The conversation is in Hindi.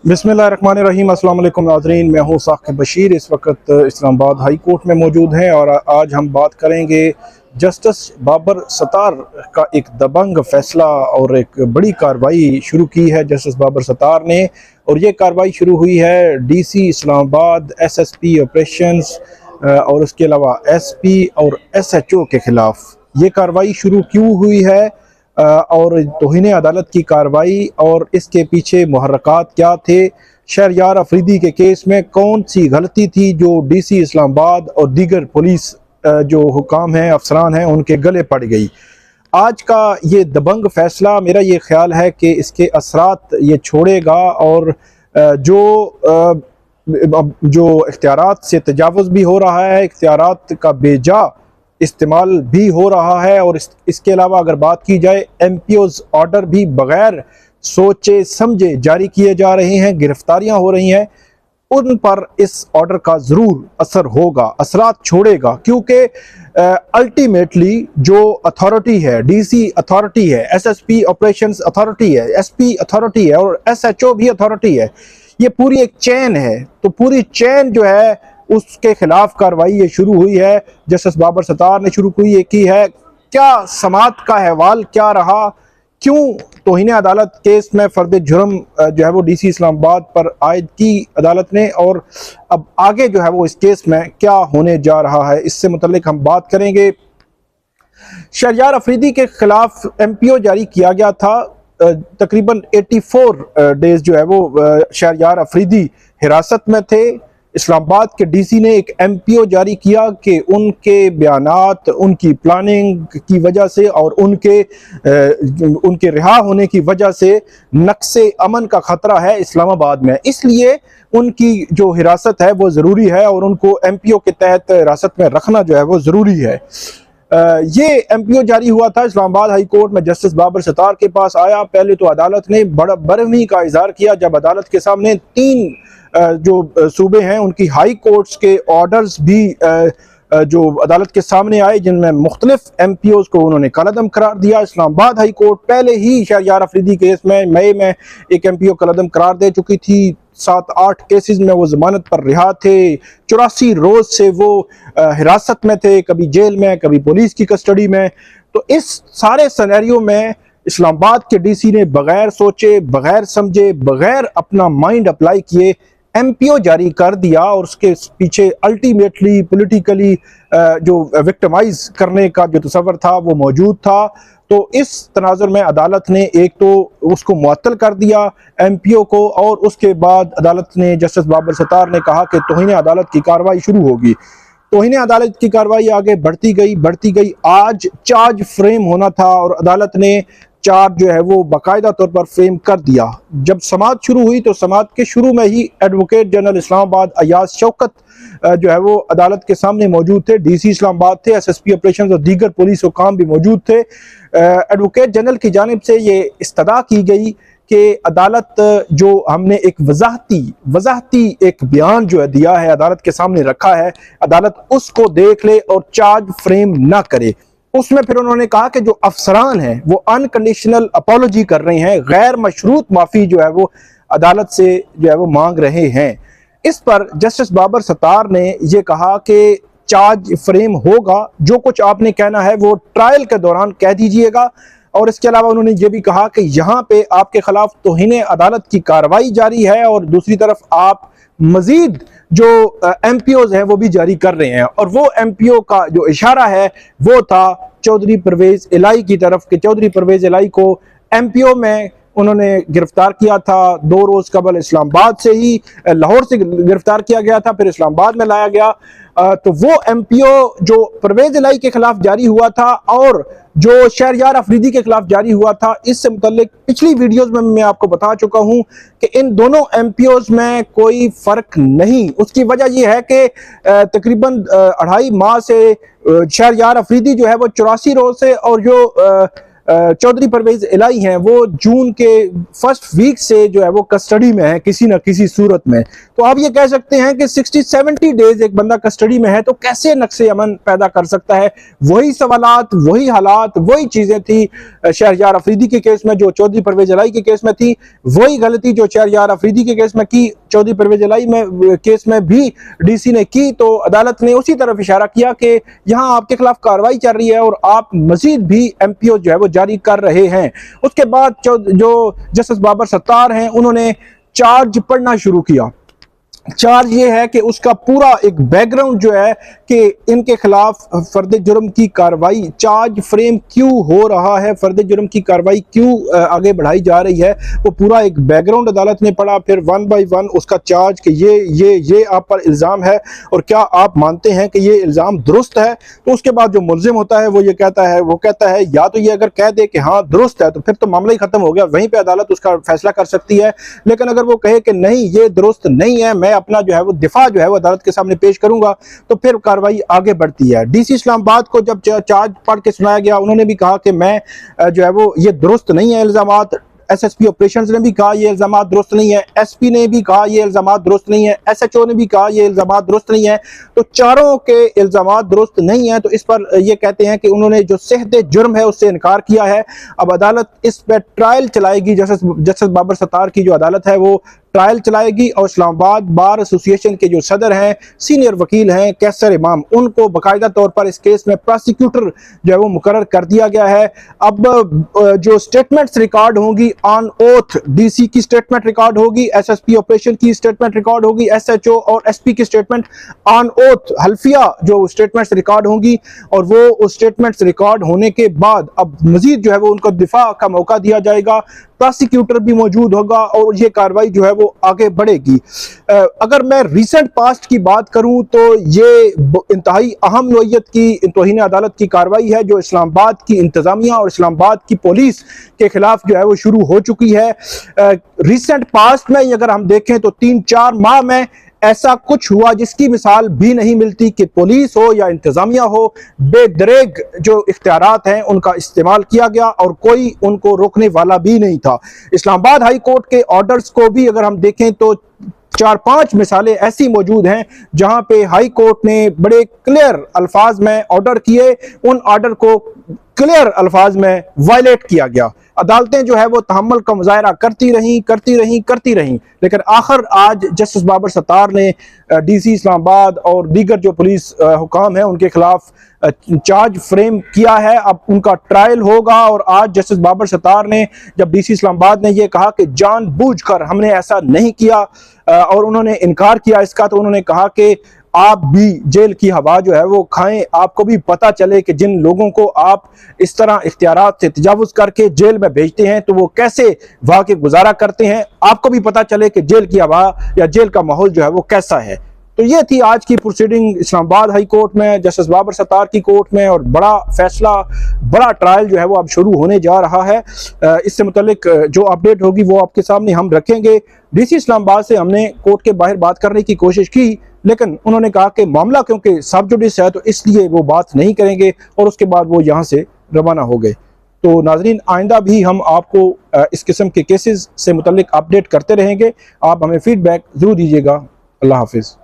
बिस्मिल्लाहिर्रहमानिर्रहीम। अस्सलाम वालेकुम नाज़रीन, मैं हूँ साक़िब बशीर। इस वक्त इस्लामाबाद हाई कोर्ट में मौजूद हैं और आज हम बात करेंगे जस्टिस बाबर सत्तार का एक दबंग फ़ैसला और एक बड़ी कार्रवाई शुरू की है जस्टिस बाबर सत्तार ने। और ये कार्रवाई शुरू हुई है डीसी इस्लामाबाद, एसएसपी ऑपरेशंस और उसके अलावा एसपी और एसएचओ के ख़िलाफ़। ये कार्रवाई शुरू क्यों हुई है और तौहीन अदालत की कार्रवाई और इसके पीछे मुहर्रकात क्या थे, शहरयार अफरीदी के केस में कौन सी गलती थी जो डीसी इस्लामाबाद और दीगर पुलिस जो हुकाम हैं, अफसरान हैं, उनके गले पड़ गई। आज का ये दबंग फ़ैसला, मेरा ये ख्याल है कि इसके असरात ये छोड़ेगा और जो इख्तियारात से तजावुज़ भी हो रहा है, इख्तियारात का बेजा इस्तेमाल भी हो रहा है। और इसके अलावा अगर बात की जाए, एमपीओज़ ऑर्डर भी बग़ैर सोचे समझे जारी किए जा रहे हैं, गिरफ्तारियां हो रही हैं, उन पर इस ऑर्डर का ज़रूर असर होगा, असरात छोड़ेगा। क्योंकि अल्टीमेटली जो अथॉरिटी है, डीसी अथॉरिटी है, एसएसपी ऑपरेशंस अथॉरिटी है, एसपी अथॉरिटी है और एसएचओ भी अथॉरिटी है। ये पूरी एक चेन है, तो पूरी चेन जो है उसके खिलाफ कार्रवाई ये शुरू हुई है। जस्टिस बाबर सत्तार ने शुरू की है। क्या समात का अहवाल क्या रहा, क्यों तौहीन अदालत केस में फर्द जुर्म जो है वो डीसी इस्लामाबाद पर आयद की अदालत ने, और अब आगे जो है वो इस केस में क्या होने जा रहा है, इससे मुतल्लिक हम बात करेंगे। शहरयार अफरीदी के खिलाफ एमपीओ जारी किया गया था। तकरीबन 84 डेज जो है वो शहरयार अफरीदी हिरासत में थे। इस्लामाबाद के डीसी ने एक एमपीओ जारी किया कि उनके बयानात, उनकी प्लानिंग की वजह से और उनके रिहा होने की वजह से नक्शे अमन का ख़तरा है इस्लामाबाद में, इसलिए उनकी जो हिरासत है वो ज़रूरी है और उनको एमपीओ के तहत हिरासत में रखना जो है वो ज़रूरी है। ये एमपीओ जारी हुआ था, इस्लामाबाद हाई कोर्ट में जस्टिस बाबर सत्तार के पास आया। पहले तो अदालत ने बड़ा बरहमी का इज़हार किया जब अदालत के सामने 3 जो सूबे हैं उनकी हाई कोर्ट्स के ऑर्डर्स भी जो अदालत के सामने आए, जिनमें मुख्तलिफ एमपीओज़ को उन्होंने कलअदम करार दिया। इस्लामाबाद हाई कोर्ट पहले ही शहरयार अफरीदी केस में मई में एक एमपीओ कलअदम करार दे चुकी थी। 7-8 केसेस में वो जमानत पर रिहा थे। 84 रोज से वो हिरासत में थे, कभी जेल में, कभी पुलिस की कस्टडी में। तो इस सारे सिनेरियो में इस्लामाबाद के डीसी ने बगैर सोचे, बगैर समझे, बगैर अपना माइंड अप्लाई किए एमपीओ जारी कर दिया और उसके पीछे अल्टीमेटली पॉलिटिकली जो विक्टिमाइज करने का जो तसव्वुर था वो मौजूद था। तो इस तनाजुर में अदालत ने एक तो उसको मुअत्तल कर दिया एमपीओ को, और उसके बाद अदालत ने, जस्टिस बाबर सत्तार ने कहा कि तौहीन अदालत की कार्रवाई शुरू होगी। तौहीन अदालत की कार्रवाई आगे बढ़ती गई। आज चार्ज फ्रेम होना था और अदालत ने चार्ज जो है वो बाकायदा तौर पर फ्रेम कर दिया। जब समात शुरू हुई तो समात के शुरू में ही एडवोकेट जनरल इस्लामाबाद अयाज शौकत जो है वो अदालत के सामने मौजूद थे। डीसी इस्लामाबाद थे, एसएसपी ऑपरेशंस और दीगर पुलिस हुकाम भी मौजूद थे। एडवोकेट जनरल की जानिब से ये इस्तदा की गई कि अदालत जो हमने एक वजाहती एक बयान जो है दिया है, अदालत के सामने रखा है, अदालत उसको देख ले और चार्ज फ्रेम ना करे। उसमें फिर उन्होंने कहा कि जो अफसरान हैं वो अनकंडीशनल अपॉलोजी कर रहे हैं, गैर मशरूत माफ़ी जो है वो अदालत से जो है वो मांग रहे हैं। इस पर जस्टिस बाबर सत्तार ने ये कहा कि चार्ज फ्रेम होगा, जो कुछ आपने कहना है वो ट्रायल के दौरान कह दीजिएगा। और इसके अलावा उन्होंने ये भी कहा कि यहाँ पे आपके खिलाफ तौहीन अदालत की कार्रवाई जारी है और दूसरी तरफ आप मजीद जो एमपीओज़ हैं वो भी जारी कर रहे हैं। और वो एमपीओ का जो इशारा है वो था चौधरी परवेज इलाई की तरफ, कि चौधरी परवेज इलाई को एमपीओ में उन्होंने गिरफ्तार किया था 2 रोज कबल। इस्लामाबाद से ही, लाहौर से गिरफ्तार किया गया था, फिर इस्लामाबाद में लाया गया। तो वो एमपीओ जो परवेज इलाई के खिलाफ जारी हुआ था और जो शहरयार अफरीदी के खिलाफ जारी हुआ था, इससे मुतल्लिक पिछली वीडियोस में मैं आपको बता चुका हूं कि इन दोनों एमपीओज में कोई फर्क नहीं। उसकी वजह यह है कि तकरीबन 2.5 माह से शहरयार अफरीदी जो है वो 84 रोज से, और जो चौधरी परवेज इलाही हैं वो जून के फर्स्ट वीक से जो है वो कस्टडी में है किसी न किसी सूरत में। तो आप ये कह सकते हैं कि 60-70 डेज एक बंदा कस्टडी में है तो कैसे नक्शे अमन पैदा कर सकता है। वही सवालात, वही हालात, वही चीजें थी शहरयार अफरीदी के केस में जो चौधरी परवेज इलाही के केस में थी, वही गलती जो शहरयार अफरीदी के केस में की चौधरी परवेज इलाही में केस में भी डीसी ने की। तो अदालत ने उसी तरफ इशारा किया कि यहाँ आपके खिलाफ कार्रवाई चल रही है और आप मजीद भी एमपीओ जो है वो जारी कर रहे हैं। उसके बाद जो जस्टिस बाबर सत्तार हैं उन्होंने चार्ज पढ़ना शुरू किया। चार्ज ये है कि उसका पूरा एक बैकग्राउंड जो है कि इनके खिलाफ फर्द जुर्म की कार्रवाई, चार्ज फ्रेम क्यों हो रहा है, फर्द जुर्म की कार्रवाई क्यों आगे बढ़ाई जा रही है, वो पूरा एक बैकग्राउंड अदालत ने पढ़ा। फिर 1 बाय 1 उसका चार्ज कि ये आप पर इल्ज़ाम है और क्या आप मानते हैं कि ये इल्ज़ाम दुरुस्त है। तो उसके बाद जो मुल्जिम होता है वो कहता है या तो ये अगर कह दे कि हाँ दुरुस्त है तो फिर तो मामला ही खत्म हो गया, वहीं पर अदालत उसका फैसला कर सकती है। लेकिन अगर वो कहे कि नहीं ये दुरुस्त नहीं है, मैं अपना जो है वो दिफा जो है वो अदालत के सामने पेश करूंगा, तो फिर कार्रवाई आगे बढ़ती है। डीसी इस्लामाबाद को जब चार्ज पढ़ के सुनाया गया उन्होंने भी कहा कि मैं जो है वो ये दुरुस्त नहीं है इल्जामात। एसएसपी ऑपरेशंस ने भी कहा ये इल्जामात दुरुस्त नहीं है, एसपी ने भी कहा ये इल्जामात दुरुस्त नहीं है, एसएचओ ने भी कहा ये इल्जामात दुरुस्त नहीं है। तो चारों के इल्जामात दुरुस्त नहीं है। तो इस पर ये कहते हैं कि उन्होंने जो सेहत जुर्म है उससे इनकार किया है। अब अदालत इस पर ट्रायल चलाएगी। जस्टिस बाबर सत्तार की जो अदालत है वो ट्रायल चलाएगी और इस्लामाबाद बार एसोसिएशन के जो सदर हैं, सीनियर वकील हैं कैसर इमाम, उनको बाकायदा तौर पर इस केस में प्रोसिक्यूटर जो है वो मुकर्रर कर दिया गया है। अब जो स्टेटमेंट्स रिकॉर्ड होंगी ऑन ओथ, डीसी की स्टेटमेंट रिकॉर्ड होगी, एसएसपी ऑपरेशन की स्टेटमेंट रिकॉर्ड होगी, एसएचओ और एसपी की स्टेटमेंट ऑन ओथ हल्फिया जो स्टेटमेंट्स रिकॉर्ड होंगी, और वो उस स्टेटमेंट्स रिकॉर्ड होने के बाद अब मजीद जो है वो उनको दिफा का मौका दिया जाएगा, प्रोसिक्यूटर भी मौजूद होगा और ये कार्रवाई जो है वो आगे बढ़ेगी। अगर मैं रिसेंट पास्ट की बात करूं तो ये इंतहाई अहम नोयत की तौहीन अदालत की कार्रवाई है जो इस्लामाबाद की इंतजामिया और इस्लामाबाद की पुलिस के खिलाफ जो है वो शुरू हो चुकी है। रिसेंट पास्ट में अगर हम देखें तो 3-4 माह में ऐसा कुछ हुआ जिसकी मिसाल भी नहीं मिलती कि पुलिस हो या इंतजामिया हो, बेदरेग जो इख्तियारात हैं उनका इस्तेमाल किया गया और कोई उनको रोकने वाला भी नहीं था। इस्लामाबाद हाई कोर्ट के ऑर्डर्स को भी अगर हम देखें तो 4-5 मिसालें ऐसी मौजूद हैं जहां पे हाई कोर्ट ने बड़े क्लियर अल्फाज में ऑर्डर किए, उन ऑर्डर को क्लियर अल्फाज में वायलेट किया गया। अदालतें जो है वो तहम्मुल का मुजाहरा करती रहीं, लेकिन आखिर आज जस्टिस बाबर सत्तार ने डीसी इस्लामाबाद और दीगर जो पुलिस हुकाम है उनके खिलाफ चार्ज फ्रेम किया है। अब उनका ट्रायल होगा और आज जस्टिस बाबर सत्तार ने जब डीसी इस्लामाबाद ने यह कहा कि जानबूझकर हमने ऐसा नहीं किया और उन्होंने इनकार किया इसका, तो उन्होंने कहा कि आप भी जेल की हवा जो है वो खाएं, आपको भी पता चले कि जिन लोगों को आप इस तरह इख्तियारात से तजावुज करके जेल में भेजते हैं तो वो कैसे वहां के गुजारा करते हैं, आपको भी पता चले कि जेल की हवा या जेल का माहौल जो है वो कैसा है। तो ये थी आज की प्रोसीडिंग इस्लामाबाद हाई कोर्ट में, जस्टिस बाबर सत्तार की कोर्ट में, और बड़ा फैसला, बड़ा ट्रायल जो है वो अब शुरू होने जा रहा है। इससे मुतल्लिक जो अपडेट होगी वो आपके सामने हम रखेंगे। डीसी इस्लामाबाद से हमने कोर्ट के बाहर बात करने की कोशिश की, लेकिन उन्होंने कहा कि मामला क्योंकि सब जुडिस है तो इसलिए वो बात नहीं करेंगे, और उसके बाद वो यहाँ से रवाना हो गए। तो नाजरीन, आइंदा भी हम आपको इस किस्म के केसेस से मुतल्लिक अपडेट करते रहेंगे। आप हमें फीडबैक ज़रूर दीजिएगा। अल्लाह हाफिज़।